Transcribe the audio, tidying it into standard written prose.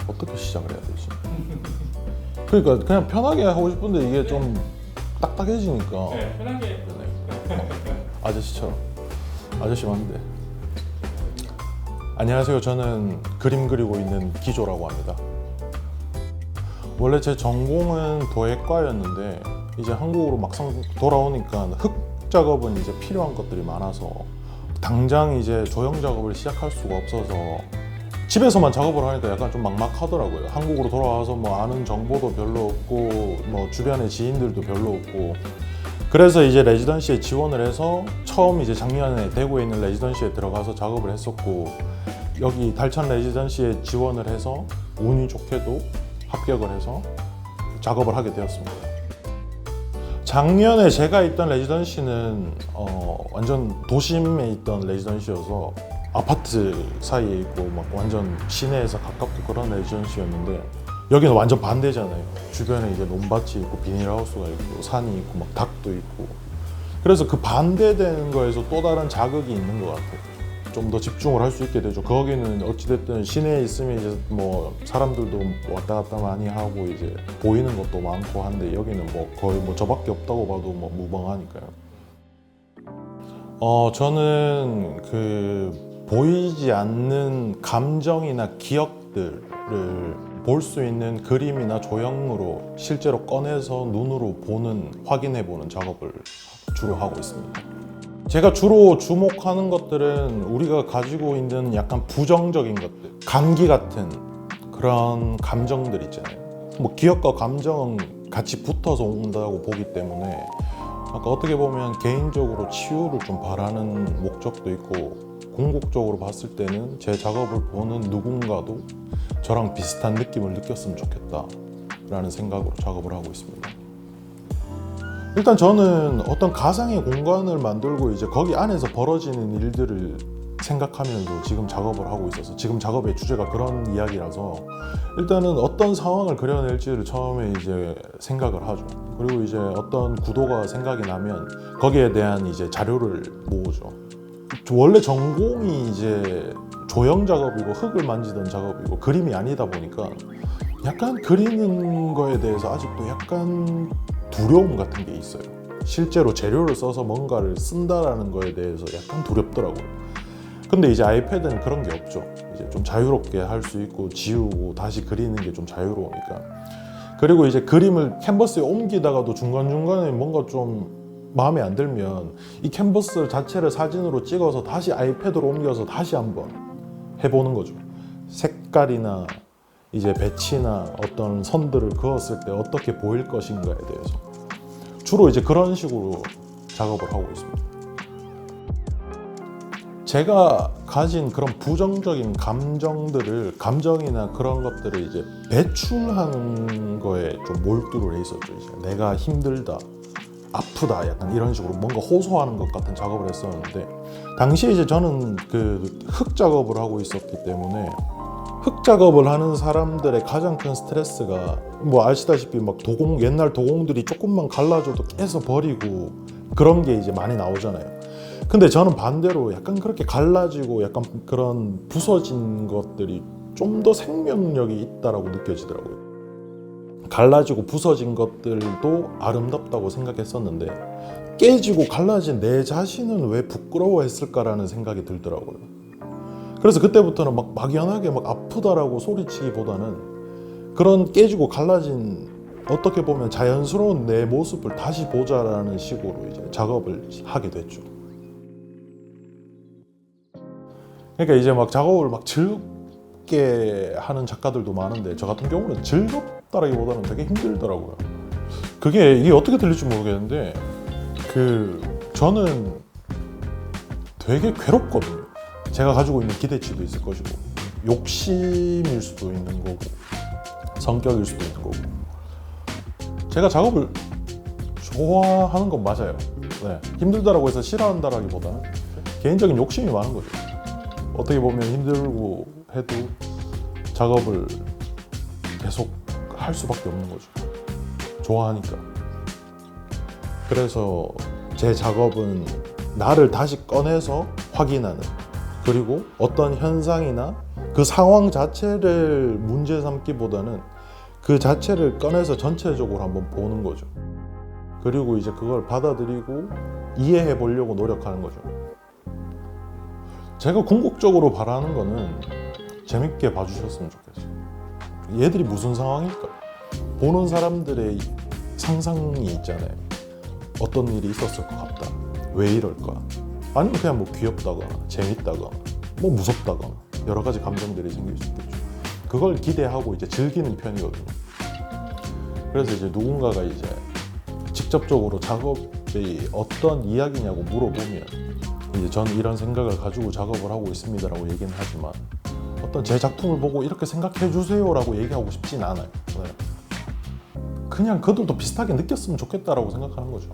어떻게 시작을 해야 되지? 그러니까 그냥 편하게 하고 싶은데 이게 좀 딱딱해지니까. 네, 편하게. 아저씨처럼. 아저씨 맞는데. 안녕하세요. 저는 그림 그리고 있는 기조라고 합니다. 원래 제 전공은 도예과였는데 이제 한국으로 막상 돌아오니까 흙 작업은 이제 필요한 것들이 많아서 당장 이제 조형 작업을 시작할 수가 없어서 집에서만 작업을 하니까 약간 좀 막막하더라고요. 한국으로 돌아와서 뭐 아는 정보도 별로 없고 뭐 주변에 지인들도 별로 없고 그래서 이제 레지던시에 지원을 해서 처음 이제 작년에 대구에 있는 레지던시에 들어가서 작업을 했었고 여기 달천 레지던시에 지원을 해서 운이 좋게도 합격을 해서 작업을 하게 되었습니다. 작년에 제가 있던 레지던시는 완전 도심에 있던 레지던시여서 아파트 사이에 있고 막 완전 시내에서 가깝고 그런 레지던시였는데 여기는 완전 반대잖아요. 주변에 이제 논밭이 있고 비닐하우스가 있고 산이 있고 막 닭도 있고 그래서 그 반대되는 거에서 또 다른 자극이 있는 것 같아요. 좀 더 집중을 할 수 있게 되죠. 거기는 어찌됐든 시내에 있으면 이제 뭐 사람들도 왔다 갔다 많이 하고 이제 보이는 것도 많고 한데 여기는 뭐 거의 뭐 저밖에 없다고 봐도 뭐 무방하니까요. 저는 그 보이지 않는 감정이나 기억들을 볼 수 있는 그림이나 조형으로 실제로 꺼내서 눈으로 보는, 확인해보는 작업을 주로 하고 있습니다. 제가 주로 주목하는 것들은 우리가 가지고 있는 약간 부정적인 것들, 감기 같은 그런 감정들 있잖아요. 뭐 기억과 감정은 같이 붙어서 온다고 보기 때문에 아까 어떻게 보면 개인적으로 치유를 좀 바라는 목적도 있고 궁극적으로 봤을 때는 제 작업을 보는 누군가도 저랑 비슷한 느낌을 느꼈으면 좋겠다 라는 생각으로 작업을 하고 있습니다. 일단 저는 어떤 가상의 공간을 만들고 이제 거기 안에서 벌어지는 일들을 생각하면서 지금 작업을 하고 있어서 지금 작업의 주제가 그런 이야기라서 일단은 어떤 상황을 그려낼지를 처음에 이제 생각을 하죠. 그리고 이제 어떤 구도가 생각이 나면 거기에 대한 이제 자료를 모으죠. 원래 전공이 이제 조형 작업이고 흙을 만지던 작업이고 그림이 아니다 보니까 약간 그리는 거에 대해서 아직도 약간 두려움 같은 게 있어요. 실제로 재료를 써서 뭔가를 쓴다라는 거에 대해서 약간 두렵더라고요. 근데 이제 아이패드는 그런 게 없죠. 이제 좀 자유롭게 할 수 있고 지우고 다시 그리는 게 좀 자유로우니까. 그리고 이제 그림을 캔버스에 옮기다가도 중간중간에 뭔가 좀 마음에 안 들면 이 캔버스 자체를 사진으로 찍어서 다시 아이패드로 옮겨서 다시 한번 해보는 거죠. 색깔이나 이제 배치나 어떤 선들을 그었을 때 어떻게 보일 것인가에 대해서 주로 이제 그런 식으로 작업을 하고 있습니다. 제가 가진 그런 부정적인 감정이나 그런 것들을 이제 배출하는 거에 좀 몰두를 해 있었죠. 이제 내가 힘들다, 아프다, 약간 이런 식으로 뭔가 호소하는 것 같은 작업을 했었는데 당시에 이제 저는 그 흙 작업을 하고 있었기 때문에 흙 작업을 하는 사람들의 가장 큰 스트레스가 뭐 아시다시피 막 옛날 도공들이 조금만 갈라져도 깨서 버리고 그런 게 이제 많이 나오잖아요. 근데 저는 반대로 약간 그렇게 갈라지고 약간 그런 부서진 것들이 좀 더 생명력이 있다라고 느껴지더라고요. 갈라지고 부서진 것들도 아름답다고 생각했었는데 깨지고 갈라진 내 자신은 왜 부끄러워했을까라는 생각이 들더라고요. 그래서 그때부터는 막 막연하게 막 아프다라고 소리치기보다는 그런 깨지고 갈라진 어떻게 보면 자연스러운 내 모습을 다시 보자라는 식으로 이제 작업을 하게 됐죠. 그러니까 이제 막 작업을 막 즐겁게 하는 작가들도 많은데 저 같은 경우는 즐겁다라기보다는 되게 힘들더라고요. 이게 어떻게 들릴지 모르겠는데 저는 되게 괴롭거든요. 제가 가지고 있는 기대치도 있을 것이고 욕심일 수도 있는 거고 성격일 수도 있는 거고 제가 작업을 좋아하는 건 맞아요. 네. 힘들다라고 해서 싫어한다라기보다는 개인적인 욕심이 많은 거죠. 어떻게 보면 힘들고 해도 작업을 계속 할 수밖에 없는 거죠. 좋아하니까. 그래서 제 작업은 나를 다시 꺼내서 확인하는 그리고 어떤 현상이나 그 상황 자체를 문제 삼기보다는 그 자체를 꺼내서 전체적으로 한번 보는 거죠. 그리고 이제 그걸 받아들이고 이해해 보려고 노력하는 거죠. 제가 궁극적으로 바라는 거는 재밌게 봐주셨으면 좋겠어요. 얘들이 무슨 상황일까? 보는 사람들의 상상이 있잖아요. 어떤 일이 있었을 것 같다. 왜 이럴까? 아니면 그냥 뭐 귀엽다거나 재밌다거나 뭐 무섭다거나 여러 가지 감정들이 생길 수 있겠죠. 그걸 기대하고 이제 즐기는 편이거든요. 그래서 이제 누군가가 이제 직접적으로 작업이 어떤 이야기냐고 물어보면 이제 저는 이런 생각을 가지고 작업을 하고 있습니다라고 얘기는 하지만 어떤 제 작품을 보고 이렇게 생각해 주세요라고 얘기하고 싶진 않아요. 그냥 그들도 비슷하게 느꼈으면 좋겠다라고 생각하는 거죠.